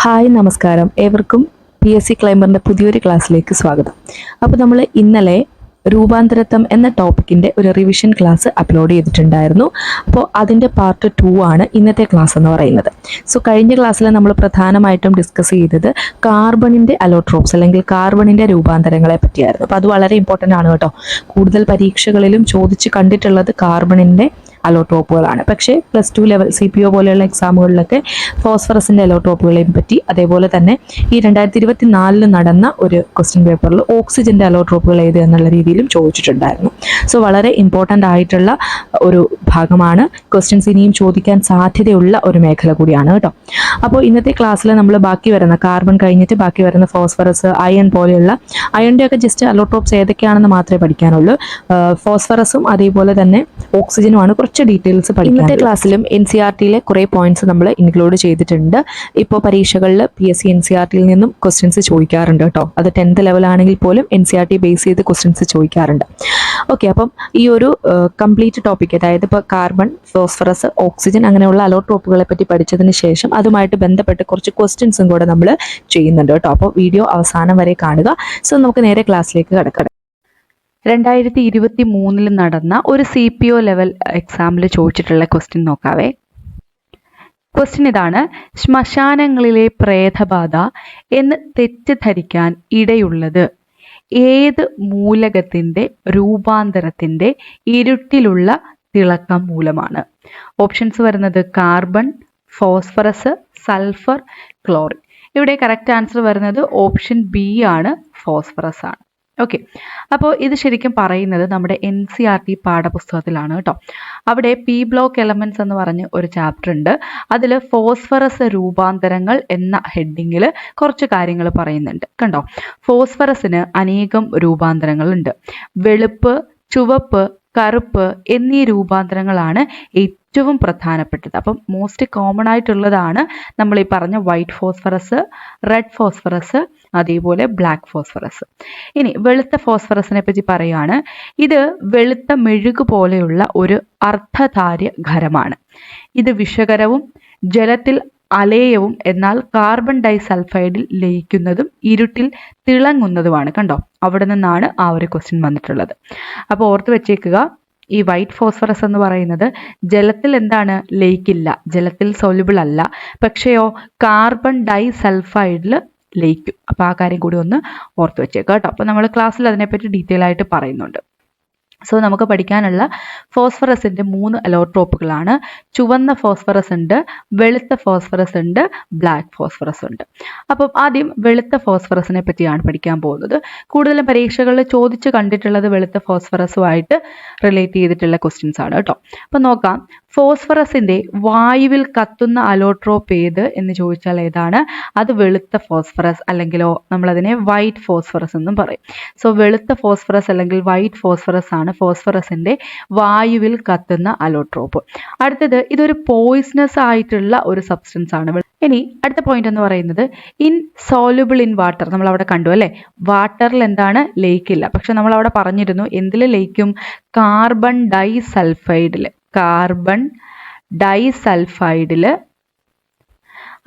Hi നമസ്കാരം, ഏവർക്കും PSC ക്ലൈംബറിൻ്റെ പുതിയൊരു ക്ലാസ്സിലേക്ക് സ്വാഗതം. അപ്പോൾ നമ്മൾ ഇന്നലെ രൂപാന്തരത്വം എന്ന ടോപ്പിക്കിൻ്റെ ഒരു റിവിഷൻ ക്ലാസ് അപ്ലോഡ് ചെയ്തിട്ടുണ്ടായിരുന്നു. അപ്പോൾ അതിൻ്റെ പാർട്ട് 2 ആണ് ഇന്നത്തെ ക്ലാസ് എന്ന് പറയുന്നത്. സോ കഴിഞ്ഞ ക്ലാസ്സിൽ നമ്മൾ പ്രധാനമായിട്ടും ഡിസ്കസ് ചെയ്തത് കാർബണിൻ്റെ അലോട്രോപ്സ് അല്ലെങ്കിൽ കാർബണിൻ്റെ രൂപാന്തരങ്ങളെ പറ്റിയായിരുന്നു. അപ്പോൾ അത് വളരെ ഇമ്പോർട്ടൻ്റ് ആണ് കേട്ടോ. കൂടുതൽ പരീക്ഷകളിലും ചോദിച്ച് കണ്ടിട്ടുള്ളത് കാർബണിൻ്റെ അലോട്രോപ്പുകളാണ്. പക്ഷേ +2 ലെവൽ CPO പോലെയുള്ള എക്സാമുകളിലൊക്കെ ഫോസ്ഫറസിൻ്റെ അലോട്രോപ്പുകളെയും പറ്റി, അതേപോലെ തന്നെ ഈ 2024 നടന്ന ഒരു ക്വസ്റ്റ്യൻ പേപ്പറിൽ ഓക്സിജൻ്റെ അലോട്രോപ്പുകൾ ഏത് എന്നുള്ള രീതിയിലും ചോദിച്ചിട്ടുണ്ടായിരുന്നു. സോ വളരെ ഇമ്പോർട്ടൻ്റ് ആയിട്ടുള്ള ഒരു ഭാഗമാണ്. ക്വസ്റ്റ്യൻസ് ഇനിയും ചോദിക്കാൻ സാധ്യതയുള്ള ഒരു മേഖല കൂടിയാണ് കേട്ടോ. അപ്പോൾ ഇന്നത്തെ ക്ലാസ്സിൽ നമ്മൾ ബാക്കി വരുന്ന കാർബൺ കഴിഞ്ഞിട്ട് ബാക്കി വരുന്ന ഫോസ്ഫറസ്, അയൺ പോലെയുള്ള അയണിൻ്റെയൊക്കെ ജസ്റ്റ് അലോട്രോപ്സ് ഏതൊക്കെയാണെന്ന് മാത്രമേ പഠിക്കാനുള്ളൂ. ഫോസ്ഫറസും അതേപോലെ തന്നെ ഓക്സിജനുമാണ് കുറച്ച് ഡീറ്റെയിൽസ് പഠിക്കും. ഇന്നത്തെ ക്ലാസ്സിലും NCERTയിലെ കുറേ പോയിന്റ്സ് നമ്മൾ ഇൻക്ലൂഡ് ചെയ്തിട്ടുണ്ട്. ഇപ്പോൾ പരീക്ഷകളിൽ PSC NCERTയിൽ നിന്നും ക്വസ്റ്റ്യൻസ് ചോദിക്കാറുണ്ട് കേട്ടോ. അത് 10th ലെവലാണെങ്കിൽ പോലും NCERT ബേസ് ചെയ്ത് ക്വസ്റ്റ്യൻസ് ചോദിക്കാറുണ്ട്. ഓക്കെ, അപ്പം ഈ ഒരു കംപ്ലീറ്റ് ടോപ്പിക്, അതായത് ഇപ്പോൾ കാർബൺ, ഫോസ്ഫറസ്, ഓക്സിജൻ അങ്ങനെയുള്ള അലോട്രോപ്പുകളെ പറ്റി പഠിച്ചതിന് ശേഷം അതുമായിട്ട് ബന്ധപ്പെട്ട് കുറച്ച് ക്വസ്റ്റ്യൻസും കൂടെ നമ്മൾ ചെയ്യുന്നുണ്ട് കേട്ടോ. അപ്പോൾ വീഡിയോ അവസാനം വരെ കാണുക. സോ നമുക്ക് നേരെ ക്ലാസ്സിലേക്ക് കടക്കാം. 2023 നടന്ന ഒരു CPO ലെവൽ എക്സാമിൽ ചോദിച്ചിട്ടുള്ള ക്വസ്റ്റ്യൻ നോക്കാവേ. ക്വസ്റ്റ്യൻ ഇതാണ്: ശ്മശാനങ്ങളിലെ പ്രേതബാധ എന്ന് തെറ്റിദ്ധരിക്കാൻ ഇടയുള്ളത് ഏത് മൂലകത്തിന്റെ രൂപാന്തരത്തിന്റെ ഇരുട്ടിലുള്ള തിളക്കം മൂലമാണ്? ഓപ്ഷൻസ് വരുന്നത് കാർബൺ, ഫോസ്ഫറസ്, സൾഫർ, ക്ലോറിൻ. ഇവിടെ കറക്റ്റ് ആൻസർ വരുന്നത് ഓപ്ഷൻ B ആണ്, ഫോസ്ഫറസ് ആണ്. ഓക്കെ, അപ്പോൾ ഇത് ശരിക്കും പറയുന്നത് നമ്മുടെ NCERT പാഠപുസ്തകത്തിലാണ് കേട്ടോ. അവിടെ P ബ്ലോക്ക് എലമെന്റ്സ് എന്ന് പറഞ്ഞ് ഒരു ചാപ്റ്റർ ഉണ്ട്. അതിൽ ഫോസ്ഫറസ് രൂപാന്തരങ്ങൾ എന്ന ഹെഡിങ്ങിൽ കുറച്ച് കാര്യങ്ങൾ പറയുന്നുണ്ട് കണ്ടോ. ഫോസ്ഫറസിന് അനേകം രൂപാന്തരങ്ങളുണ്ട്. വെളുപ്പ്, ചുവപ്പ്, കറുപ്പ് എന്നീ രൂപാന്തരങ്ങളാണ് ഏറ്റവും പ്രധാനപ്പെട്ടത്. അപ്പം മോസ്റ്റ് കോമൺ ആയിട്ടുള്ളതാണ് നമ്മൾ ഈ പറഞ്ഞ വൈറ്റ് ഫോസ്ഫറസ്, റെഡ് ഫോസ്ഫറസ്, അതേപോലെ ബ്ലാക്ക് ഫോസ്ഫറസ്. ഇനി വെളുത്ത ഫോസ്ഫറസിനെ പറ്റി പറയുകയാണ്. ഇത് വെളുത്ത മെഴുകു പോലെയുള്ള ഒരു അർദ്ധധാര്യ ഖരമാണ്. ഇത് വിഷകരവും ജലത്തിൽ അലേയവും എന്നാൽ കാർബൺ ഡൈസൾഫൈഡിൽ ലയിക്കുന്നതും ഇരുട്ടിൽ തിളങ്ങുന്നതുമാണ്. കണ്ടോ, അവിടെ നിന്നാണ് ആ ഒരു ക്വസ്റ്റ്യൻ വന്നിട്ടുള്ളത്. അപ്പോൾ ഓർത്ത് വെച്ചേക്കുക, ഈ വൈറ്റ് ഫോസ്ഫറസ് എന്ന് പറയുന്നത് ജലത്തിൽ എന്താണ്, ലയിക്കില്ല, ജലത്തിൽ സോല്യൂബിൾ അല്ല. പക്ഷെയോ കാർബൺ ഡൈസൾഫൈഡിൽ ലയിക്കും. അപ്പോൾ ആ കാര്യം കൂടി ഒന്ന് ഓർത്ത് വെച്ചേക്കുക കേട്ടോ. അപ്പോൾ നമ്മൾ ക്ലാസ്സിൽ അതിനെപ്പറ്റി ഡീറ്റെയിൽ ആയിട്ട് പറയുന്നുണ്ട്. സോ നമുക്ക് പഠിക്കാനുള്ള ഫോസ്ഫറസിൻ്റെ 3 അലോട്രോപ്പുകളാണ്. ചുവന്ന ഫോസ്ഫറസ് ഉണ്ട്, വെളുത്ത ഫോസ്ഫറസ് ഉണ്ട്, ബ്ലാക്ക് ഫോസ്ഫറസ് ഉണ്ട്. അപ്പം ആദ്യം വെളുത്ത ഫോസ്ഫറസിനെ പറ്റിയാണ് പഠിക്കാൻ പോകുന്നത്. കൂടുതലും പരീക്ഷകളിൽ ചോദിച്ച് കണ്ടിട്ടുള്ളത് വെളുത്ത ഫോസ്ഫറസുമായിട്ട് റിലേറ്റ് ചെയ്തിട്ടുള്ള ക്വസ്റ്റ്യൻസ് ആണ് കേട്ടോ. അപ്പം നോക്കാം, ഫോസ്ഫറസിൻ്റെ വായുവിൽ കത്തുന്ന അലോട്രോപ്പ് ഏത് എന്ന് ചോദിച്ചാൽ ഏതാണ്? അത് വെളുത്ത ഫോസ്ഫറസ്, അല്ലെങ്കിലോ നമ്മളതിനെ വൈറ്റ് ഫോസ്ഫറസ് എന്നും പറയും. സോ വെളുത്ത ഫോസ്ഫറസ് അല്ലെങ്കിൽ വൈറ്റ് ഫോസ്ഫറസ് ആണ് ഫോസ്ഫറസിന്റെ വായുവിൽ കത്തുന്ന അലോട്രോപ്പ്. അടുത്തത്, ഇതൊരു പോയിസണസ് ആയിട്ടുള്ള ഒരു സബ്സ്റ്റൻസ് ആണ്. ഇനി അടുത്ത പോയിന്റ് എന്ന് പറയുന്നത് ഇൻസോല്യൂബിൾ ഇൻ വാട്ടർ. നമ്മൾ അവിടെ കണ്ടു അല്ലേ, വാട്ടറിൽ എന്താണ്, ലയിക്കില്ല. പക്ഷെ നമ്മൾ അവിടെ പറഞ്ഞിരുന്നു എന്തിൽ ലയിക്കും? കാർബൺ ഡൈസൾഫൈഡിൽ. കാർബൺ ഡൈസൾഫൈഡിൽ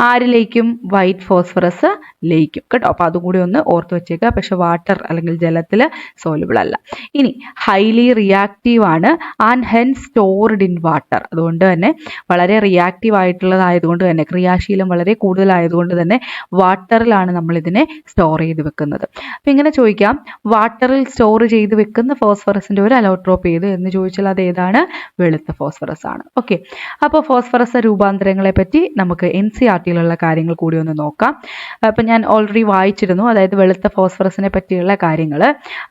ആര് ലയിക്കും? വൈറ്റ് ഫോസ്ഫറസ് ലയിക്കും കേട്ടോ. അപ്പോൾ അതുകൂടി ഒന്ന് ഓർത്ത് വെച്ചേക്കുക. പക്ഷെ വാട്ടർ അല്ലെങ്കിൽ ജലത്തിൽ സോലുബിൾ അല്ല. ഇനി ഹൈലി റിയാക്റ്റീവ് ആണ് and hence stored in water. അതുകൊണ്ട് തന്നെ വളരെ റിയാക്റ്റീവ് ആയിട്ടുള്ളതായതുകൊണ്ട് തന്നെ, ക്രിയാശീലം വളരെ കൂടുതലായതുകൊണ്ട് തന്നെ വാട്ടറിലാണ് നമ്മൾ ഇതിനെ സ്റ്റോർ ചെയ്ത് വെക്കുന്നത്. അപ്പം ഇങ്ങനെ ചോദിക്കാം, വാട്ടറിൽ സ്റ്റോർ ചെയ്ത് വെക്കുന്ന ഫോസ്ഫറസിൻ്റെ ഒരു അലോട്രോപ്പ് ഏത് എന്ന് ചോദിച്ചാൽ അത് ഏതാണ്? വെളുത്ത ഫോസ്ഫറസ് ആണ്. ഓക്കെ, അപ്പോൾ ഫോസ്ഫറസ് രൂപാന്തരങ്ങളെ പറ്റി നമുക്ക് NCERT ുള്ള കാര്യങ്ങൾ കൂടി ഒന്ന് നോക്കാം. അപ്പം ഞാൻ ഓൾറെഡി വായിച്ചിരുന്നു, അതായത് വെളുത്ത ഫോസ്ഫറസിനെ പറ്റിയുള്ള കാര്യങ്ങൾ.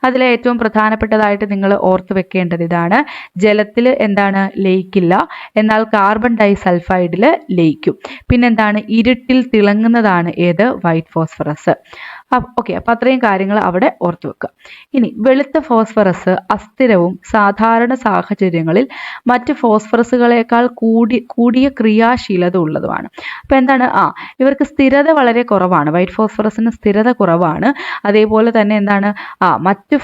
അതിലെ ഏറ്റവും പ്രധാനപ്പെട്ടതായിട്ട് നിങ്ങൾ ഓർത്ത് വെക്കേണ്ടത് ഇതാണ്: ജലത്തിൽ എന്താണ്, ലയിക്കില്ല, എന്നാൽ കാർബൺ ഡൈസൾഫൈഡിൽ ലയിക്കും. പിന്നെന്താണ്, ഇരുട്ടിൽ തിളങ്ങുന്നതാണ് ഏത്? White phosphorus. ഓക്കെ, അപ്പോൾ അത്രയും കാര്യങ്ങൾ അവിടെ ഓർത്തു വെക്കുക. ഇനി വെളുത്ത ഫോസ്ഫറസ് അസ്ഥിരവും സാധാരണ സാഹചര്യങ്ങളിൽ മറ്റ് ഫോസ്ഫറസുകളേക്കാൾ കൂടിയ ക്രിയാശീലത ഉള്ളതുമാണ്. അപ്പോൾ എന്താണ്, ഇവർക്ക് സ്ഥിരത വളരെ കുറവാണ്. വൈറ്റ് ഫോസ്ഫറസിന് സ്ഥിരത കുറവാണ്. അതേപോലെ തന്നെ എന്താണ്, മറ്റ്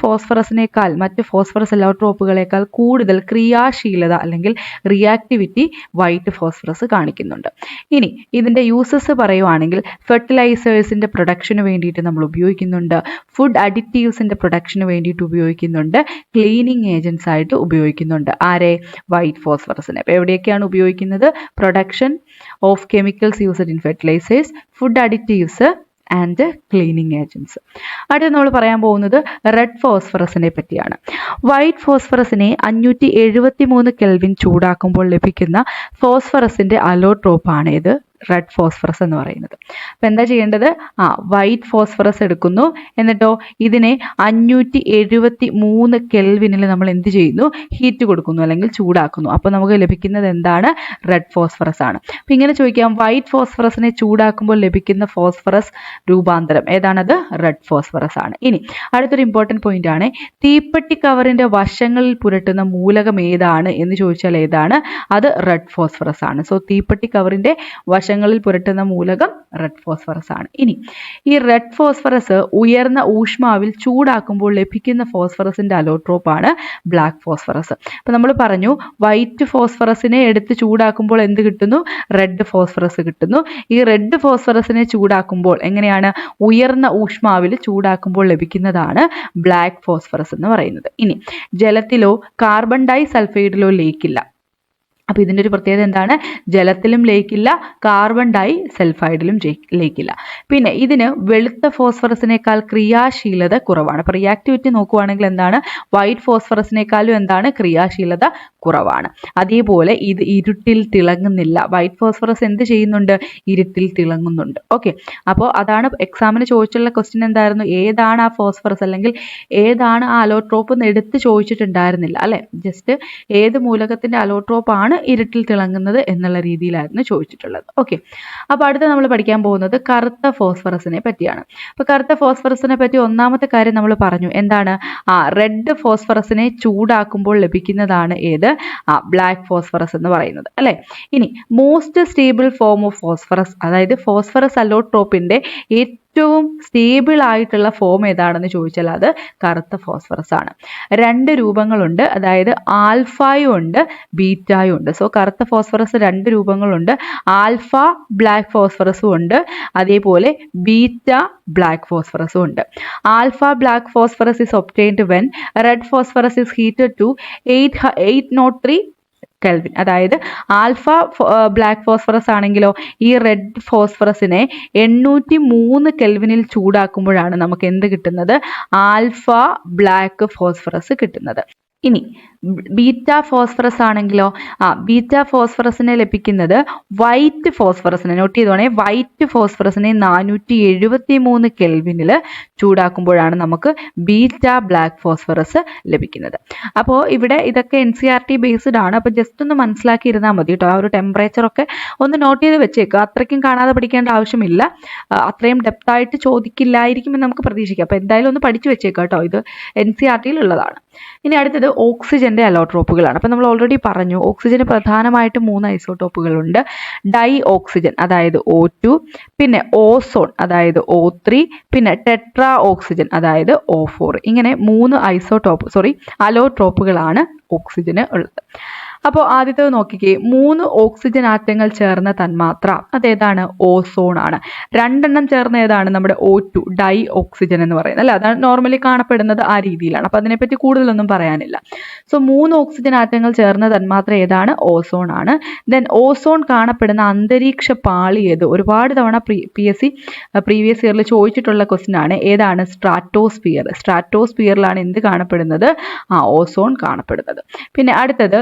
ഫോസ്ഫറസ് അലോട്രോപ്പുകളേക്കാൾ കൂടുതൽ ക്രിയാശീലത അല്ലെങ്കിൽ റിയാക്ടിവിറ്റി വൈറ്റ് ഫോസ്ഫറസ് കാണിക്കുന്നുണ്ട്. ഇനി ഇതിൻ്റെ യൂസസ് പറയുവാണെങ്കിൽ ഫെർട്ടിലൈസേഴ്സിൻ്റെ പ്രൊഡക്ഷന് വേണ്ടിയിട്ട് നമ്മൾ ഉപയോഗിക്കുന്നുണ്ട്, ഫുഡ് അഡിറ്റീവ്സിൻ്റെ പ്രൊഡക്ഷന് വേണ്ടിയിട്ട് ഉപയോഗിക്കുന്നുണ്ട്, ക്ലീനിങ് ഏജൻസ് ആയിട്ട് ഉപയോഗിക്കുന്നുണ്ട്. ആരെ? വൈറ്റ് ഫോസ്ഫറസിനെ. അപ്പോൾ എവിടെയൊക്കെയാണ് ഉപയോഗിക്കുന്നത്? Production of chemicals used in fertilisers, food additives and cleaning agents. അടുത്ത് നമ്മൾ പറയാൻ പോകുന്നത് റെഡ് ഫോസ്ഫറസിനെ പറ്റിയാണ്. വൈറ്റ് ഫോസ്ഫറസിനെ 573 കെൽവിൻ ചൂടാക്കുമ്പോൾ ലഭിക്കുന്ന ഫോസ്ഫറസിൻ്റെ അലോട്രോപ്പാണ് ഇത് റെഡ് ഫോസ്ഫറസ് എന്ന് പറയുന്നത്. അപ്പം എന്താ ചെയ്യേണ്ടത്? വൈറ്റ് ഫോസ്ഫറസ് എടുക്കുന്നു, എന്നിട്ടോ ഇതിനെ 573 കെൽവിനിൽ നമ്മൾ എന്ത് ചെയ്യുന്നു? ഹീറ്റ് കൊടുക്കുന്നു അല്ലെങ്കിൽ ചൂടാക്കുന്നു. അപ്പോൾ നമുക്ക് ലഭിക്കുന്നത് എന്താണ്? റെഡ് ഫോസ്ഫറസ് ആണ്. അപ്പം ഇങ്ങനെ ചോദിക്കാം, വൈറ്റ് ഫോസ്ഫറസിനെ ചൂടാക്കുമ്പോൾ ലഭിക്കുന്ന ഫോസ്ഫറസ് രൂപാന്തരം ഏതാണത്? റെഡ് ഫോസ്ഫറസ് ആണ്. ഇനി അടുത്തൊരു ഇമ്പോർട്ടൻറ്റ് പോയിന്റ് ആണ്, തീപ്പെട്ടി കവറിൻ്റെ വശങ്ങളിൽ പുരട്ടുന്ന മൂലകം ഏതാണ് എന്ന് ചോദിച്ചാൽ ഏതാണ്? അത് റെഡ് ഫോസ്ഫറസ് ആണ്. സോ തീപ്പെട്ടി കവറിൻ്റെ വശങ്ങളിൽ പുരട്ടുന്ന മൂലകം റെഡ് ഫോസ്ഫറസ് ആണ്. ഇനി ഈ റെഡ് ഫോസ്ഫറസ് ഉയർന്ന ഊഷ്മാവിൽ ചൂടാക്കുമ്പോൾ ലഭിക്കുന്ന ഫോസ്ഫറസിന്റെ അലോട്രോപ്പാണ് ബ്ലാക്ക് ഫോസ്ഫറസ്. അപ്പം നമ്മൾ പറഞ്ഞു വൈറ്റ് ഫോസ്ഫറസിനെ എടുത്ത് ചൂടാക്കുമ്പോൾ എന്ത് കിട്ടുന്നു? റെഡ് ഫോസ്ഫറസ് കിട്ടുന്നു. ഈ റെഡ് ഫോസ്ഫറസിനെ ചൂടാക്കുമ്പോൾ എങ്ങനെയാണ്? ഉയർന്ന ഊഷ്മാവിൽ ചൂടാക്കുമ്പോൾ ലഭിക്കുന്നതാണ് ബ്ലാക്ക് ഫോസ്ഫറസ് എന്ന് പറയുന്നത്. ഇനി ജലത്തിലോ കാർബൺ ഡൈ സൾഫൈഡിലോ ലയിക്കില്ല. അപ്പോൾ ഇതിൻ്റെ ഒരു പ്രത്യേകത എന്താണ്? ജലത്തിലും ലയിക്കില്ല, കാർബൺ ഡൈ സൾഫൈഡിലും ലയിക്കില്ല. പിന്നെ ഇതിന് വെളുത്ത ഫോസ്ഫറസിനേക്കാൾ ക്രിയാശീലത കുറവാണ്. അപ്പോൾ റിയാക്ടിവിറ്റി നോക്കുവാണെങ്കിൽ എന്താണ്? വൈറ്റ് ഫോസ്ഫറസിനേക്കാളും എന്താണ്? ക്രിയാശീലത കുറവാണ്. അതേപോലെ ഇത് ഇരുട്ടിൽ തിളങ്ങുന്നില്ല. വൈറ്റ് ഫോസ്ഫറസ് എന്ത് ചെയ്യുന്നുണ്ട്? ഇരുട്ടിൽ തിളങ്ങുന്നുണ്ട്. ഓക്കെ, അപ്പോൾ അതാണ് എക്സാമിന് ചോദിച്ചുള്ള ക്വസ്റ്റ്യൻ എന്തായിരുന്നു? ഏതാണ് ആ ഫോസ്ഫറസ് അല്ലെങ്കിൽ ഏതാണ് ആ അലോട്രോപ്പ് എന്ന് എടുത്ത് ചോദിച്ചിട്ടുണ്ടായിരുന്നില്ല അല്ലേ? ജസ്റ്റ് ഏത് മൂലകത്തിൻ്റെ അലോട്രോപ്പാണ് ഇരുട്ടിൽ തിളങ്ങുന്നത് എന്നുള്ള രീതിയിലായിരുന്നു ചോദിച്ചിട്ടുള്ളത്. ഓക്കെ, അപ്പോൾ അടുത്ത് നമ്മൾ പഠിക്കാൻ പോകുന്നത് കറുത്ത ഫോസ്ഫറസിനെ പറ്റിയാണ്. അപ്പോൾ കറുത്ത ഫോസ്ഫറസിനെ പറ്റി ഒന്നാമത്തെ കാര്യം നമ്മൾ പറഞ്ഞു, എന്താണ്? റെഡ് ഫോസ്ഫറസിനെ ചൂടാക്കുമ്പോൾ ലഭിക്കുന്നതാണ് ഏത്? ബ്ലാക്ക് ഫോസ്ഫറസ് എന്ന് പറയുന്നത് അല്ലേ? ഇനി most stable form of phosphorus, അതായത് ഫോസ്ഫറസ് അലോട്രോപ്പിന്റെ ഏറ്റവും സ്റ്റേബിൾ ആയിട്ടുള്ള ഫോം ഏതാണെന്ന് ചോദിച്ചാൽ അത് കറുത്ത ഫോസ്ഫറസ് ആണ്. 2 രൂപങ്ങളുണ്ട്, അതായത് ആൽഫയും ഉണ്ട് ബീറ്റായും ഉണ്ട്. സോ കറുത്ത ഫോസ്ഫറസ് 2 രൂപങ്ങളുണ്ട്, ആൽഫ ബ്ലാക്ക് ഫോസ്ഫറസും ഉണ്ട്, അതേപോലെ ബീറ്റ ബ്ലാക്ക് ഫോസ്ഫറസും ഉണ്ട്. Alpha black phosphorus is obtained when red phosphorus is heated to 803 kelvin. അതായത് ആൽഫ ബ്ലാക്ക് ഫോസ്ഫറസ് ആണെങ്കിലോ ഈ റെഡ് ഫോസ്ഫറസിനെ 803 കെൽവിനിൽ ചൂടാക്കുമ്പോഴാണ് നമുക്ക് എന്ത് കിട്ടുന്നത്? ആൽഫ ബ്ലാക്ക് ഫോസ്ഫറസ് കിട്ടുന്നത്. ഇനി ബീറ്റ ഫോസ്ഫറസ് ആണെങ്കിലോ ബീറ്റ ഫോസ്ഫറസിനെ ലഭിക്കുന്നത് വൈറ്റ് ഫോസ്ഫറസിനെ, നോട്ട് ചെയ്തോണേ, വൈറ്റ് ഫോസ്ഫറസിനെ 473 കെൽവിനിൽ ചൂടാക്കുമ്പോഴാണ് നമുക്ക് ബീറ്റ ബ്ലാക്ക് ഫോസ്ഫറസ് ലഭിക്കുന്നത്. അപ്പോൾ ഇവിടെ ഇതൊക്കെ NCERT ബേസ്ഡ് ആണ്. അപ്പോൾ ജസ്റ്റ് ഒന്ന് മനസ്സിലാക്കിയിരുന്നാൽ മതി കേട്ടോ. ആ ഒരു ടെമ്പറേച്ചറൊക്കെ ഒന്ന് നോട്ട് ചെയ്ത് വെച്ചേക്കുക. അത്രയ്ക്കും കാണാതെ പഠിക്കേണ്ട ആവശ്യമില്ല. അത്രയും ഡെപ്തായിട്ട് ചോദിക്കില്ലായിരിക്കുമെന്ന് നമുക്ക് പ്രതീക്ഷിക്കാം. അപ്പോൾ എന്തായാലും ഒന്ന് പഠിച്ചു വെച്ചേക്കുക കേട്ടോ. ഇത് NCERTയിൽ ഉള്ളതാണ്. ഇനി അടുത്തത് ഓക്സിജന്റെ അലോട്രോപ്പുകളാണ്. അപ്പോൾ നമ്മൾ ഓൾറെഡി പറഞ്ഞു ഓക്സിജന് പ്രധാനമായിട്ടും 3 ഐസോട്ടോപ്പുകളുണ്ട്. ഡൈ ഓക്സിജൻ അതായത് O2, പിന്നെ ഓസോൺ അതായത് O3, പിന്നെ ടെട്രാ ഓക്സിജൻ അതായത് O4. ഇങ്ങനെ 3 അലോട്രോപ്പുകളാണ് ഓക്സിജന് ഉള്ളത്. അപ്പോൾ ആദ്യത്തേത് നോക്കിക്കേ, 3 ഓക്സിജൻ ആറ്റങ്ങൾ ചേർന്ന തന്മാത്ര അതേതാണ്? ഓസോൺ ആണ്. 2 ചേർന്ന ഏതാണ്? നമ്മുടെ O2 ഡൈ ഓക്സിജൻ എന്ന് പറയുന്നത് അല്ലേ? അതാണ് നോർമലി കാണപ്പെടുന്നത് ആ രീതിയിലാണ്. അപ്പോൾ അതിനെപ്പറ്റി കൂടുതലൊന്നും പറയാനില്ല. സോ 3 ഓക്സിജൻ ആറ്റങ്ങൾ ചേർന്ന തന്മാത്ര ഏതാണ്? ഓസോൺ ആണ്. ദെൻ ഓസോൺ കാണപ്പെടുന്ന അന്തരീക്ഷ പാളി ഏത്? ഒരുപാട് തവണ PSC പ്രീവിയസ് ഇയറിൽ ചോദിച്ചിട്ടുള്ള ക്വസ്റ്റ്യൻ ആണ്. ഏതാണ്? സ്ട്രാറ്റോസ്ഫിയർ. സ്ട്രാറ്റോസ്ഫിയറിലാണ് എന്ത് കാണപ്പെടുന്നത്? ഓസോൺ കാണപ്പെടുന്നത്. പിന്നെ അടുത്തത്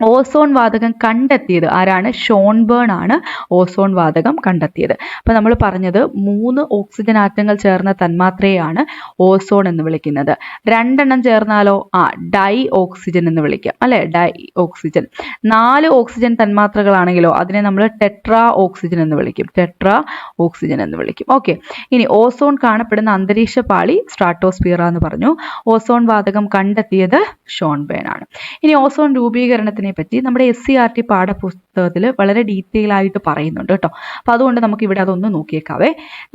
ഓസോൺ വാതകം കണ്ടെത്തിയത് ആരാണ്? ഷോൺബേൺ ആണ് ഓസോൺ വാതകം കണ്ടെത്തിയത്. അപ്പോൾ നമ്മൾ പറഞ്ഞത് 3 ഓക്സിജൻ ആറ്റങ്ങൾ ചേർന്ന തന്മാത്രയാണ് ഓസോൺ എന്ന് വിളിക്കുന്നത്. 2 എണ്ണം ചേർന്നാലോ ഡൈ ഓക്സിജൻ എന്ന് വിളിക്കാം അല്ലെ, ഡൈ ഓക്സിജൻ. 4 ഓക്സിജൻ തന്മാത്രകളാണെങ്കിലോ അതിനെ നമ്മൾ ടെട്രാ ഓക്സിജൻ എന്ന് വിളിക്കും, ടെട്രാ ഓക്സിജൻ എന്ന് വിളിക്കും. ഓക്കെ, ഇനി ഓസോൺ കാണപ്പെടുന്ന അന്തരീക്ഷ പാളി സ്ട്രാറ്റോസ്ഫിയർ എന്ന് പറഞ്ഞു. ഓസോൺ വാതകം കണ്ടെത്തിയത് ഷോൺബേൺ ആണ്. ഇനി ഓസോൺ രൂപീകരണത്തിന് പറ്റി നമ്മുടെ SCERT പാഠപുസ്തകത്തിൽ വളരെ ഡീറ്റെയിൽ ആയിട്ട് പറയുന്നുണ്ട് കേട്ടോ. അപ്പോൾ അതുകൊണ്ട് നമുക്ക് ഇവിടെ അതൊന്ന്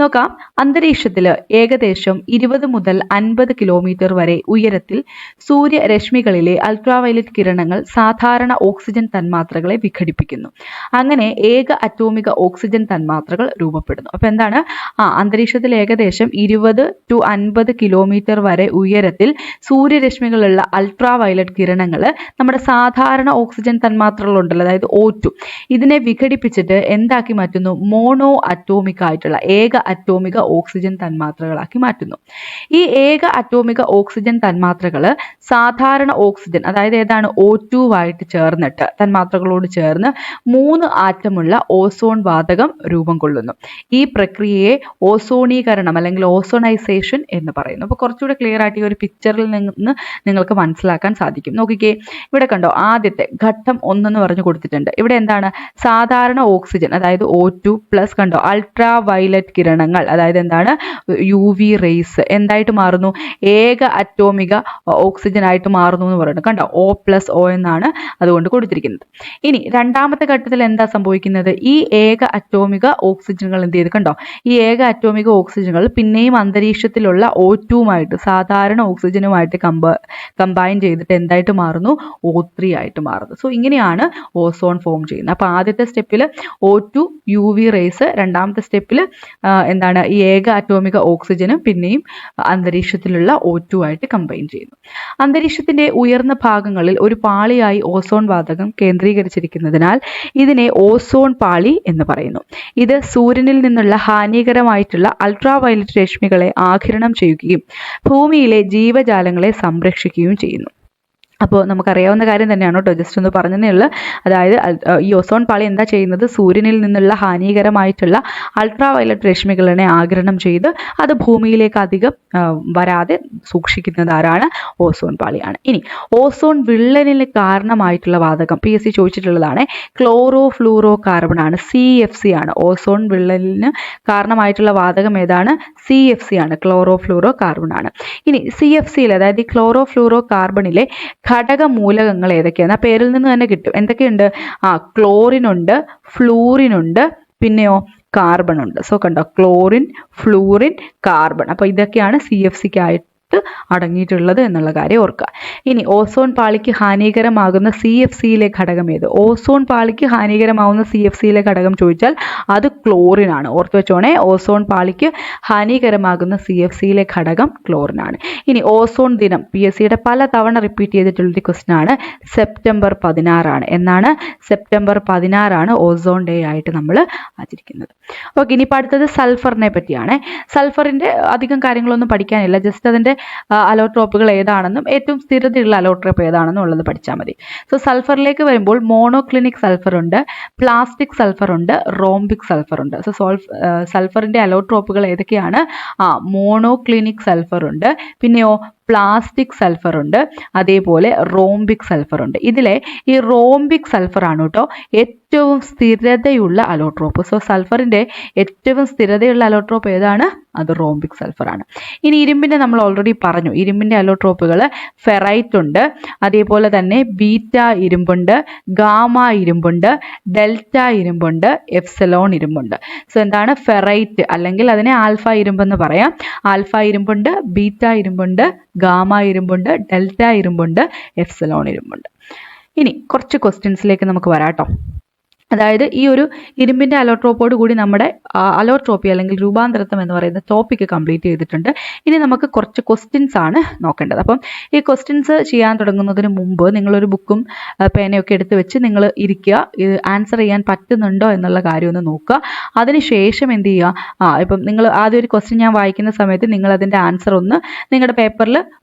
നോക്കാം. അന്തരീക്ഷത്തിൽ ഏകദേശം 20 മുതൽ 50 കിലോമീറ്റർ വരെ ഉയരത്തിൽ സൂര്യരശ്മികളിലെ അൾട്രാവയലറ്റ് കിരണങ്ങൾ സാധാരണ ഓക്സിജൻ തന്മാത്രകളെ വിഘടിപ്പിക്കുന്നു. അങ്ങനെ ഏക അറ്റോമിക ഓക്സിജൻ തന്മാത്രകൾ രൂപപ്പെടുന്നു. അപ്പോൾ എന്താണ്? അന്തരീക്ഷത്തിൽ ഏകദേശം 20 to 50 കിലോമീറ്റർ വരെ ഉയരത്തിൽ സൂര്യരശ്മികളുള്ള അൾട്രാവയലറ്റ് കിരണങ്ങൾ നമ്മുടെ സാധാരണ ഓക്സിജൻ തന്മാത്രകളുണ്ടല്ലോ, അതായത് O2, ഇതിനെ വിഘടിപ്പിച്ചിട്ട് എന്താക്കി മാറ്റുന്നു? മോണോ അറ്റോമിക് ആയിട്ടുള്ള ഏക അറ്റോമിക ഓക്സിജൻ തന്മാത്രകളാക്കി മാറ്റുന്നു. ഈ ഏക അറ്റോമിക ഓക്സിജൻ തന്മാത്രകൾ സാധാരണ ഓക്സിജൻ, അതായത് ഏതാണ്? O2 ആയിട്ട് ചേർന്നിട്ട് തന്മാത്രകളോട് ചേർന്ന് 3 ആറ്റമുള്ള ഓസോൺ വാതകം രൂപം കൊള്ളുന്നു. ഈ പ്രക്രിയയെ ഓസോണീകരണം അല്ലെങ്കിൽ ഓസോണൈസേഷൻ എന്ന് പറയുന്നു. അപ്പോൾ കുറച്ചുകൂടെ ക്ലിയർ ആയിട്ട് ഈ ഒരു പിക്ചറിൽ നിന്ന് നിങ്ങൾക്ക് മനസ്സിലാക്കാൻ സാധിക്കും. നോക്കിക്കേ, ഇവിടെ കണ്ടോ, ആദ്യത്തെ ഘട്ടം 1 എന്ന് പറഞ്ഞു കൊടുത്തിട്ടുണ്ട്. ഇവിടെ എന്താണ്? സാധാരണ ഓക്സിജൻ, അതായത് O2 പ്ലസ് കണ്ടോ അൾട്രാ വയലറ്റ് കിരണങ്ങൾ, അതായത് എന്താണ്? UV റേസ് എന്തായിട്ട് മാറുന്നു? ഏക അറ്റോമിക ഓക്സിജൻ ആയിട്ട് മാറുന്നു എന്ന് പറയുന്നത് കണ്ടോ, O+O എന്നാണ് അതുകൊണ്ട് കൊടുത്തിരിക്കുന്നത്. ഇനി രണ്ടാമത്തെ ഘട്ടത്തിൽ എന്താ സംഭവിക്കുന്നത്? ഈ ഏക അറ്റോമിക ഓക്സിജനുകൾ എന്ത് ചെയ്ത് കണ്ടോ, ഈ ഏക അറ്റോമിക ഓക്സിജനുകൾ പിന്നെയും അന്തരീക്ഷത്തിലുള്ള O2 സാധാരണ ഓക്സിജനുമായിട്ട് കമ്പൈൻ ചെയ്തിട്ട് എന്തായിട്ട് മാറുന്നു? O3 ആയിട്ട് മാറുന്നു. സോ ഇങ്ങനെയാണ് ഓസോൺ ഫോം ചെയ്യുന്നത്. അപ്പോൾ ആദ്യത്തെ സ്റ്റെപ്പിൽ O2 UV റേസ്, രണ്ടാമത്തെ സ്റ്റെപ്പിൽ എന്താണ്? ഈ ഏക അറ്റോമിക ഓക്സിജനും പിന്നെയും അന്തരീക്ഷത്തിലുള്ള O2 ആയിട്ട് കമ്പൈൻ ചെയ്യുന്നു. അന്തരീക്ഷത്തിന്റെ ഉയർന്ന ഭാഗങ്ങളിൽ ഒരു പാളിയായി ഓസോൺ വാതകം കേന്ദ്രീകരിച്ചിരിക്കുന്നതിനാൽ ഇതിനെ ഓസോൺ പാളി എന്ന് പറയുന്നു. ഇത് സൂര്യനിൽ നിന്നുള്ള ഹാനികരമായിട്ടുള്ള അൾട്രാവയലറ്റ് രശ്മികളെ ആഗിരണം ചെയ്യുകയും ഭൂമിയിലെ ജീവജാലങ്ങളെ സംരക്ഷിക്കുകയും ചെയ്യുന്നു. അപ്പോൾ നമുക്കറിയാവുന്ന കാര്യം തന്നെയാണ് കേട്ടോ, ജസ്റ്റ് ഒന്ന് പറഞ്ഞതേ ഉള്ളൂ. അതായത് ഈ ഓസോൺ പാളി എന്താ ചെയ്യുന്നത്? സൂര്യനിൽ നിന്നുള്ള ഹാനികരമായിട്ടുള്ള അൾട്രാവയലറ്റ് രശ്മികളെ ആഗിരണം ചെയ്ത് അത് ഭൂമിയിലേക്ക് അധികം വരാതെ സൂക്ഷിക്കുന്നത് ആരാണ്? ഓസോൺ പാളിയാണ്. ഇനി ഓസോൺ വിള്ളലിന് കാരണമായിട്ടുള്ള വാതകം PSC ചോദിച്ചിട്ടുള്ളതാണ്. ക്ലോറോ ഫ്ലൂറോ കാർബൺ ആണ്, CFC ആണ്. ഓസോൺ വിള്ളലിന് കാരണമായിട്ടുള്ള വാതകം ഏതാണ്? CFC ആണ്, ക്ലോറോ ഫ്ലൂറോ കാർബൺ ആണ്. ഇനി CFCയിൽ, അതായത് ഈ ക്ലോറോ ഫ്ലൂറോ കാർബണിലെ ഘടക മൂലകങ്ങൾ ഏതൊക്കെയാണ്? ആ പേരിൽ നിന്ന് തന്നെ കിട്ടും. എന്തൊക്കെയുണ്ട്? ക്ലോറിൻ ഉണ്ട്, ഫ്ലൂറിൻ ഉണ്ട്, പിന്നെയോ കാർബൺ ഉണ്ട്. സോ കണ്ടോ, ക്ലോറിൻ, ഫ്ലൂറിൻ, കാർബൺ. അപ്പോൾ ഇതൊക്കെയാണ് CFCക്കായിട്ട് അടങ്ങിയിട്ടുള്ളത് എന്നുള്ള കാര്യം ഓർക്കുക. ഇനി ഓസോൺ പാളിക്ക് ഹാനികരമാകുന്ന CFCയിലെ ഘടകം ഏത്? ഓസോൺ പാളിക്ക് ഹാനികരമാകുന്ന CFCയിലെ ഘടകം ചോദിച്ചാൽ അത് ക്ലോറിൻ ആണ്. ഓർത്തു വെച്ചോണേ, ഓസോൺ പാളിക്ക് ഹാനികരമാകുന്ന CFCയിലെ ഘടകം ക്ലോറിൻ ആണ്. ഇനി ഓസോൺ ദിനം PSCയുടെ പല തവണ റിപ്പീറ്റ് ചെയ്തിട്ടുള്ളൊരു ക്വസ്റ്റ്യൻ ആണ്. സെപ്റ്റംബർ 16 ആണ്. എന്നാണ്? സെപ്റ്റംബർ 16 ആണ് ഓസോൺ ഡേ ആയിട്ട് നമ്മൾ ആചരിക്കുന്നത്. ഓക്കെ, ഇനിയിപ്പോൾ അടുത്തത് സൾഫറിനെ പറ്റിയാണ്. സൾഫറിന്റെ അധികം കാര്യങ്ങളൊന്നും പഠിക്കാനില്ല, ജസ്റ്റ് അതിന്റെ അലോട്രോപ്പുകൾ ഏതാണെന്നും ഏറ്റവും സ്ഥിരതയുള്ള അലോട്രോപ്പ് ഏതാണെന്നും ഉള്ളത് പഠിച്ചാൽ മതി. സോ സൾഫറിലേക്ക് വരുമ്പോൾ മോണോക്ലിനിക് സൾഫർ ഉണ്ട്, പ്ലാസ്റ്റിക് സൾഫർ ഉണ്ട്, റോംബിക് സൾഫർ ഉണ്ട്. സോ സൾഫറിന്റെ അലോട്രോപ്പുകൾ ഏതൊക്കെയാണ്? മോണോക്ലിനിക് സൾഫർ ഉണ്ട്, പിന്നെയോ പ്ലാസ്റ്റിക് സൾഫർ ഉണ്ട്, അതേപോലെ റോംബിക് സൾഫർ ഉണ്ട്. ഇതിലെ ഈ റോംബിക് സൾഫർ ആണ് കേട്ടോ ഏറ്റവും സ്ഥിരതയുള്ള അലോട്രോപ്പ്. സോ സൾഫറിന്റെ ഏറ്റവും സ്ഥിരതയുള്ള അലോട്രോപ്പ് ഏതാണ്? അത് റോംബിക് സൾഫർ ആണ്. ഇനി ഇരുമ്പിന്റെ നമ്മൾ ഓൾറെഡി പറഞ്ഞു, ഇരുമ്പിന്റെ അലോട്രോപ്പുകൾ ഫെറൈറ്റ് ഉണ്ട്, അതേപോലെ തന്നെ ബീറ്റ ഇരുമ്പുണ്ട്, ഗാമ ഇരുമ്പുണ്ട്, ഡെൽറ്റ ഇരുമ്പുണ്ട്, എപ്സിലോൺ ഇരുമ്പുണ്ട്. സോ എന്താണ്? ഫെറൈറ്റ് അല്ലെങ്കിൽ അതിനെ ആൽഫ ഇരുമ്പെന്ന് പറയാം. ആൽഫ ഇരുമ്പുണ്ട്, ബീറ്റ ഇരുമ്പുണ്ട്, ഗാമ ഇരുമ്പുണ്ട്, ഡെൽറ്റ ഇരുമ്പുണ്ട്, എപ്സിലോൺ ഇരുമ്പുണ്ട്. ഇനി കുറച്ച് ക്വസ്റ്റ്യൻസിലേക്ക് നമുക്ക് വരാട്ടോ. അതായത് ഈ ഒരു ഇരുമ്പിന്റെ അലോട്രോപ്പോട് കൂടി നമ്മുടെ അലോട്രോപ്പി അല്ലെങ്കിൽ രൂപാന്തരത്വം എന്ന് പറയുന്ന ടോപ്പിക്ക് കംപ്ലീറ്റ് ചെയ്തിട്ടുണ്ട്. ഇനി നമുക്ക് കുറച്ച് ക്വസ്റ്റ്യൻസ് ആണ് നോക്കേണ്ടത്. അപ്പം ഈ ക്വസ്റ്റ്യൻസ് ചെയ്യാൻ തുടങ്ങുന്നതിന് മുമ്പ് നിങ്ങളൊരു ബുക്കും പേനയൊക്കെ എടുത്ത് വെച്ച് നിങ്ങൾ ഇരിക്കുക. ഇത് ആൻസർ ചെയ്യാൻ പറ്റുന്നുണ്ടോ എന്നുള്ള കാര്യം ഒന്ന് നോക്കുക. അതിനുശേഷം എന്ത് ചെയ്യുക, ഇപ്പം നിങ്ങൾ ആദ്യം ഒരു ക്വസ്റ്റ്യൻ ഞാൻ വായിക്കുന്ന സമയത്ത് നിങ്ങൾ അതിൻ്റെ ആൻസർ ഒന്ന് നിങ്ങളുടെ പേപ്പറിൽ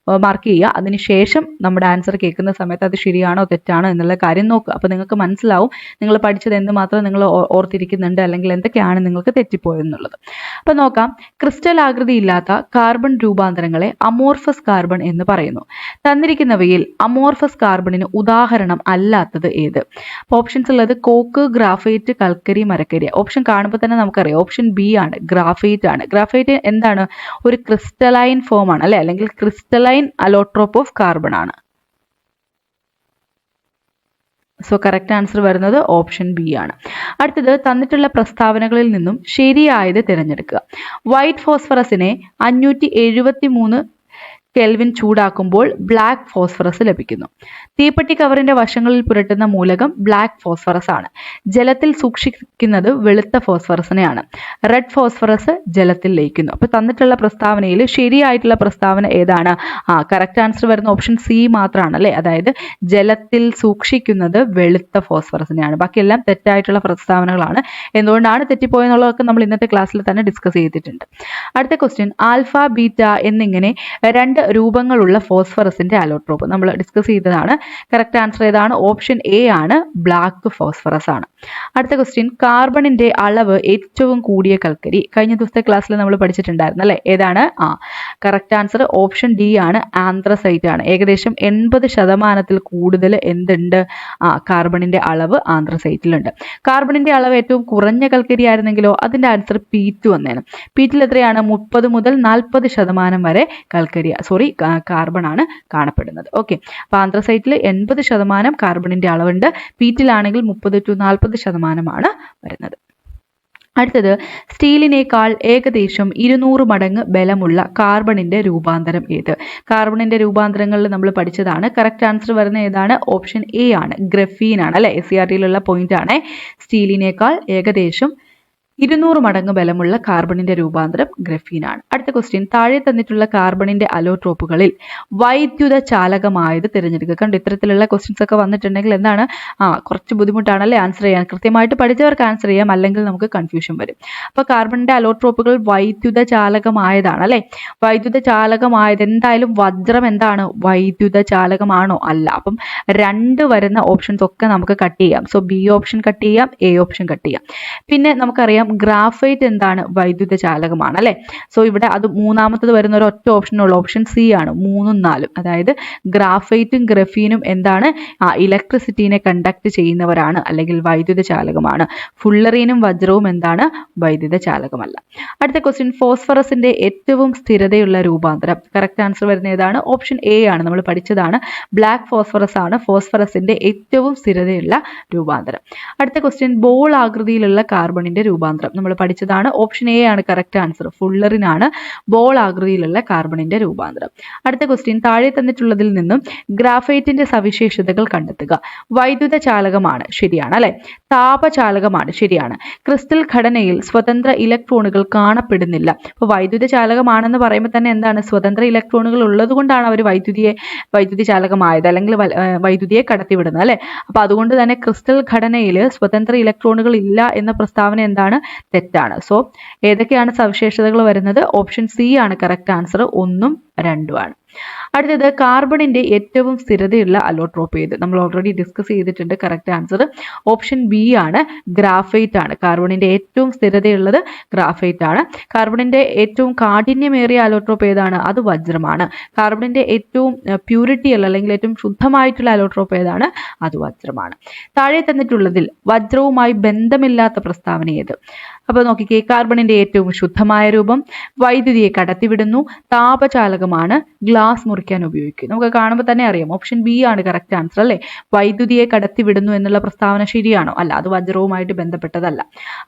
മാർക്ക് ചെയ്യുക. അതിനുശേഷം നമ്മുടെ ആൻസർ കേൾക്കുന്ന സമയത്ത് അത് ശരിയാണോ തെറ്റാണോ എന്നുള്ള കാര്യം നോക്കുക. അപ്പോൾ നിങ്ങൾക്ക് മനസ്സിലാവും നിങ്ങൾ പഠിച്ചത് എന്തുമാത്രം നിങ്ങൾ ഓർത്തിരിക്കുന്നുണ്ട് അല്ലെങ്കിൽ എന്തൊക്കെയാണ് നിങ്ങൾക്ക് തെറ്റിപ്പോയെന്നുള്ളത്. അപ്പോൾ നോക്കാം. ക്രിസ്റ്റൽ ആകൃതിയില്ലാത്ത കാർബൺ രൂപാന്തരങ്ങളെ അമോർഫസ് കാർബൺ എന്ന് പറയുന്നു. തന്നിരിക്കുന്നവയിൽ അമോർഫസ് കാർബണിന് ഉദാഹരണം അല്ലാത്തത് ഏത്? അപ്പോൾ ഓപ്ഷൻസ് ഉള്ളത് കോക്ക്, ഗ്രാഫൈറ്റ്, കൽക്കരി, മരക്കരി. ഓപ്ഷൻ കാണുമ്പോൾ തന്നെ നമുക്കറിയാം ഓപ്ഷൻ ബി ആണ്, ഗ്രാഫൈറ്റ് ആണ്. ഗ്രാഫൈറ്റ് എന്താണ്? ഒരു ക്രിസ്റ്റലൈൻ ഫോം ആണ് അല്ലെ, അല്ലെങ്കിൽ ക്രിസ്റ്റലൈൻ അലോട്രോപ്പ് ഓഫ് കാർബൺ ആണ്. സോ കറക്റ്റ് ആൻസർ വരുന്നത് ഓപ്ഷൻ ബി ആണ്. അടുത്തത് തന്നിട്ടുള്ള പ്രസ്താവനകളിൽ നിന്നും ശരിയായത് തിരഞ്ഞെടുക്കുക. വൈറ്റ് ഫോസ്ഫറസിനെ 573 കെൽവിൻ ചൂടാക്കുമ്പോൾ ബ്ലാക്ക് ഫോസ്ഫറസ് ലഭിക്കുന്നു. തീപ്പെട്ടി കവറിന്റെ വശങ്ങളിൽ പുരട്ടുന്ന മൂലകം ബ്ലാക്ക് ഫോസ്ഫറസ് ആണ്. ജലത്തിൽ സൂക്ഷിക്കുന്നത് വെളുത്ത ഫോസ്ഫറസിനെയാണ്. റെഡ് ഫോസ്ഫറസ് ജലത്തിൽ ലയിക്കുന്നു. അപ്പൊ തന്നിട്ടുള്ള പ്രസ്താവനയിൽ ശരിയായിട്ടുള്ള പ്രസ്താവന ഏതാണ്? കറക്റ്റ് ആൻസർ വരുന്ന ഓപ്ഷൻ സി മാത്രമാണ് അല്ലെ, അതായത് ജലത്തിൽ സൂക്ഷിക്കുന്നത് വെളുത്ത ഫോസ്ഫറസിനെയാണ്. ബാക്കിയെല്ലാം തെറ്റായിട്ടുള്ള പ്രസ്താവനകളാണ്. എന്തുകൊണ്ടാണ് തെറ്റിപ്പോയെന്നുള്ളതൊക്കെ നമ്മൾ ഇന്നത്തെ ക്ലാസ്സിൽ തന്നെ ഡിസ്കസ് ചെയ്തിട്ടുണ്ട്. അടുത്ത ക്വസ്റ്റ്യൻ, ആൽഫ, ബീറ്റ എന്നിങ്ങനെ രണ്ട് രൂപങ്ങളുള്ള ഫോസ്ഫറസിന്റെ അലോട്രോപ്പ് നമ്മൾ ഡിസ്കസ് ചെയ്തതാണ്. കറക്റ്റ് ആൻസർ ഏതാണ്? ഓപ്ഷൻ എ ആണ്, ബ്ലാക്ക് ഫോസ്ഫറസ് ആണ്. അടുത്ത ക്വസ്റ്റ്യൻ, കാർബണിന്റെ അളവ് ഏറ്റവും കൂടിയ കൽക്കരി. കഴിഞ്ഞ ദിവസത്തെ ക്ലാസ്സിൽ നമ്മൾ പഠിച്ചിട്ടുണ്ടായിരുന്നു അല്ലെ, ഏതാണ്? കറക്റ്റ് ആൻസർ ഓപ്ഷൻ ഡി ആണ്, ആന്ത്രസൈറ്റ് ആണ്. ഏകദേശം 80% കൂടുതൽ എന്തുണ്ട്? കാർബണിന്റെ അളവ് ആന്ത്രസൈറ്റിലുണ്ട്. കാർബണിന്റെ അളവ് ഏറ്റവും കുറഞ്ഞ കൽക്കരി ആയിരുന്നെങ്കിലോ അതിന്റെ ആൻസർ പീറ്റ് വന്നേനെ. പീറ്റിൽ എത്രയാണ്? 30 മുതൽ 40% വരെ കാർബൺ ആണ് കാണപ്പെടുന്നത്. ഓക്കെ, അപ്പൊ ആന്ത്രസൈറ്റിൽ 80% കാർബണിന്റെ അളവുണ്ട്. പീറ്റിലാണെങ്കിൽ 30 to 40% ആണ് വരുന്നത്. അടുത്തത്, സ്റ്റീലിനേക്കാൾ ഏകദേശം 200 മടങ്ങ് ബലമുള്ള കാർബണിന്റെ രൂപാന്തരം ഏത്? കാർബണിന്റെ രൂപാന്തരങ്ങളിൽ നമ്മൾ പഠിച്ചതാണ്. കറക്റ്റ് ആൻസർ വരുന്ന ഏതാണ്? ഓപ്ഷൻ എ ആണ്, ഗ്രഫീൻ ആണ് അല്ലെ. SCRT-യിലുള്ള പോയിന്റ് ആണ്. സ്റ്റീലിനേക്കാൾ ഏകദേശം 200 മടങ്ങ് ബലമുള്ള കാർബണിന്റെ രൂപാന്തരം ഗ്രഫീൻ ആണ്. അടുത്ത ക്വസ്റ്റ്യൻ, താഴെ തന്നിട്ടുള്ള കാർബണിന്റെ അലോട്രോപ്പുകളിൽ വൈദ്യുത ചാലകമായത് തിരഞ്ഞെടുക്കുക. കണ്ടു, ഇത്തരത്തിലുള്ള ക്വസ്റ്റ്യൻസ് ഒക്കെ വന്നിട്ടുണ്ടെങ്കിൽ എന്താണ്, കുറച്ച് ബുദ്ധിമുട്ടാണല്ലേ ആൻസർ ചെയ്യാൻ. കൃത്യമായിട്ട് പഠിച്ചവർക്ക് ആൻസർ ചെയ്യാം, അല്ലെങ്കിൽ നമുക്ക് കൺഫ്യൂഷൻ വരും. അപ്പൊ കാർബണിന്റെ അലോട്രോപ്പുകൾ വൈദ്യുത ചാലകമായതാണ് അല്ലെ. വൈദ്യുത ചാലകമായത് എന്തായാലും വജ്രം എന്താണ്? വൈദ്യുത ചാലകമാണോ? അല്ല. അപ്പം 2 വരുന്ന ഓപ്ഷൻസ് ഒക്കെ നമുക്ക് കട്ട് ചെയ്യാം. സോ ബി ഓപ്ഷൻ കട്ട് ചെയ്യാം, എ ഓപ്ഷൻ കട്ട് ചെയ്യാം. പിന്നെ നമുക്കറിയാം ഗ്രാഫൈറ്റ് എന്താണ്? വൈദ്യുത ചാലകമാണ് അല്ലെ. സോ ഇവിടെ അത് മൂന്നാമത്തത് വരുന്ന ഒരു ഒറ്റ ഓപ്ഷനുള്ള ഓപ്ഷൻ സി ആണ്, 3ഉം 4ഉം. അതായത് ഗ്രാഫൈറ്റും ഗ്രഫീനും എന്താണ്? ഇലക്ട്രിസിറ്റിനെ കണ്ടക്ട് ചെയ്യുന്നവരാണ് അല്ലെങ്കിൽ വൈദ്യുത ചാലകമാണ്. ഫുള്ളറീനും വജ്രവും എന്താണ്? വൈദ്യുത ചാലകമല്ല. അടുത്ത ക്വസ്റ്റ്യൻ, ഫോസ്ഫറസിന്റെ ഏറ്റവും സ്ഥിരതയുള്ള രൂപാന്തരം. കറക്റ്റ് ആൻസർ വരുന്ന ഏതാണ്? ഓപ്ഷൻ എ ആണ്, നമ്മൾ പഠിച്ചതാണ്. ബ്ലാക്ക് ഫോസ്ഫറസ് ആണ് ഫോസ്ഫറസിന്റെ ഏറ്റവും സ്ഥിരതയുള്ള രൂപാന്തരം. അടുത്ത ക്വസ്റ്റ്യൻ, ബോൾ ആകൃതിയിലുള്ള കാർബണിന്റെ രൂപാന്തരം നമ്മൾ പഠിച്ചതാണ്. ഓപ്ഷൻ എ ആണ് കറക്റ്റ് ആൻസർ, ഫുള്ളറിനാണ് ബോൾ ആകൃതിയിലുള്ള കാർബണിന്റെ രൂപാന്തരം. അടുത്ത ക്വസ്റ്റ്യൻ, താഴെ തന്നിട്ടുള്ളതിൽ നിന്നും ഗ്രാഫൈറ്റിന്റെ സവിശേഷതകൾ കണ്ടെത്തുക. വൈദ്യുത ചാലകമാണ്, ശരിയാണ് അല്ലെ. താപചാലകമാണ്, ശരിയാണ്. ക്രിസ്റ്റൽ ഘടനയിൽ സ്വതന്ത്ര ഇലക്ട്രോണുകൾ കാണപ്പെടുന്നില്ല. അപ്പോൾ വൈദ്യുത ചാലകമാണെന്ന് പറയുമ്പോൾ തന്നെ എന്താണ്? സ്വതന്ത്ര ഇലക്ട്രോണുകൾ ഉള്ളത് കൊണ്ടാണ് അവർ വൈദ്യുതി ചാലകമായത് അല്ലെങ്കിൽ വൈദ്യുതിയെ കടത്തിവിടുന്നത് അല്ലെ. അപ്പൊ അതുകൊണ്ട് തന്നെ ക്രിസ്റ്റൽ ഘടനയിൽ സ്വതന്ത്ര ഇലക്ട്രോണുകൾ ഇല്ല എന്ന പ്രസ്താവന എന്താണ്? തെറ്റാണ്. സോ ഏതൊക്കെയാണ് സവിശേഷതകൾ വരുന്നത്? ഓപ്ഷൻ സി ആണ് കറക്റ്റ് ആൻസർ, 1ഉം 2ഉം ആണ്. അടുത്തത്, കാർബണിന്റെ ഏറ്റവും സ്ഥിരതയുള്ള അലോട്രോപ്പ് ഏത്? നമ്മൾ ഓൾറെഡി ഡിസ്കസ് ചെയ്തിട്ടുണ്ട്. കറക്റ്റ് ആൻസർ ഓപ്ഷൻ ബി ആണ്, ഗ്രാഫൈറ്റ് ആണ്. കാർബണിന്റെ ഏറ്റവും സ്ഥിരതയുള്ളത് ഗ്രാഫൈറ്റ് ആണ്. കാർബണിന്റെ ഏറ്റവും കാഠിന്യമേറിയ അലോട്രോപ്പ് ഏതാണ്? അത് വജ്രമാണ്. കാർബണിന്റെ ഏറ്റവും പ്യൂരിറ്റി അല്ലെങ്കിൽ ഏറ്റവും ശുദ്ധമായിട്ടുള്ള അലോട്രോപ്പ് ഏതാണ്? അത് വജ്രമാണ്. താഴെ തന്നിട്ടുള്ളതിൽ വജ്രവുമായി ബന്ധമില്ലാത്ത പ്രസ്താവന ഏത്? അപ്പൊ നോക്കിക്കേ, കാർബണിന്റെ ഏറ്റവും ശുദ്ധമായ രൂപം, വൈദ്യുതിയെ കടത്തിവിടുന്നു, താപചാലകമാണ്, ഗ്ലാസ് മുറിക്കാൻ ഉപയോഗിക്കും. നമുക്ക് കാണുമ്പോൾ തന്നെ അറിയാം ഓപ്ഷൻ ബി ആണ് കറക്റ്റ് ആൻസർ അല്ലെ. വൈദ്യുതിയെ കടത്തിവിടുന്നു എന്നുള്ള പ്രസ്താവന ശരിയാണോ? അല്ല, അത് വജ്രവുമായിട്ട് ബന്ധപ്പെട്ടതല്ല.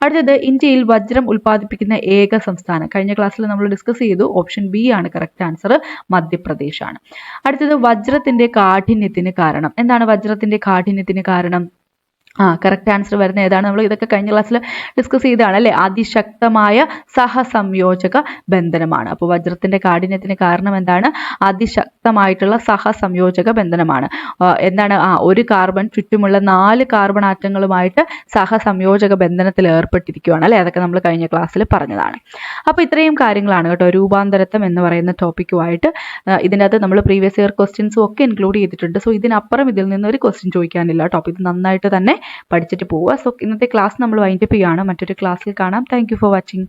അടുത്തത്, ഇന്ത്യയിൽ വജ്രം ഉൽപ്പാദിപ്പിക്കുന്ന ഏക സംസ്ഥാനം. കഴിഞ്ഞ ക്ലാസ്സിൽ നമ്മൾ ഡിസ്കസ് ചെയ്തു. ഓപ്ഷൻ ബി ആണ് കറക്റ്റ് ആൻസർ, മധ്യപ്രദേശ് ആണ്. അടുത്തത്, വജ്രത്തിന്റെ കാഠിന്യത്തിന് കാരണം എന്താണ്? വജ്രത്തിന്റെ കാഠിന്യത്തിന് കാരണം കറക്റ്റ് ആൻസർ വരുന്ന ഏതാണ്? നമ്മൾ ഇതൊക്കെ കഴിഞ്ഞ ക്ലാസ്സിൽ ഡിസ്കസ് ചെയ്തതാണ് അല്ലേ? അതിശക്തമായ സഹസംയോജക ബന്ധനമാണ്. അപ്പോൾ വജ്രത്തിന്റെ കാഠിന്യത്തിന് കാരണം എന്താണ്? അതിശക്തമായിട്ടുള്ള സഹസംയോജക ബന്ധനമാണ്. എന്താണ്? ഒരു കാർബൺ ചുറ്റുമുള്ള 4 കാർബൺ ആറ്റങ്ങളുമായിട്ട് സഹസംയോജക ബന്ധനത്തിൽ ഏർപ്പെട്ടിരിക്കുകയാണ് അല്ലേ? അതൊക്കെ നമ്മൾ കഴിഞ്ഞ ക്ലാസ്സിൽ പറഞ്ഞതാണ്. അപ്പോൾ ഇത്രയും കാര്യങ്ങളാണ് കേട്ടോ രൂപാന്തരത്വം എന്ന് പറയുന്ന ടോപ്പിക്കുമായിട്ട്. ഇതിനകത്ത് നമ്മൾ പ്രീവിയസ് ഇയർ ക്വസ്റ്റ്യൻസും ഒക്കെ ഇൻക്ലൂഡ് ചെയ്തിട്ടുണ്ട്. സോ ഇതിനപ്പുറം ഇതിൽ നിന്ന് ഒരു ക്വസ്റ്റ്യൻ ചോദിക്കാനില്ല കേട്ടോ. ഇത് നന്നായിട്ട് തന്നെ പഠിച്ചിട്ട് പോവുക. സോ ഇന്നത്തെ ക്ലാസ് നമ്മൾ വൈൻഡപ്പ് ചെയ്യുകയാണ്. മറ്റൊരു ക്ലാസ്സിൽ കാണാം. Thank you for watching.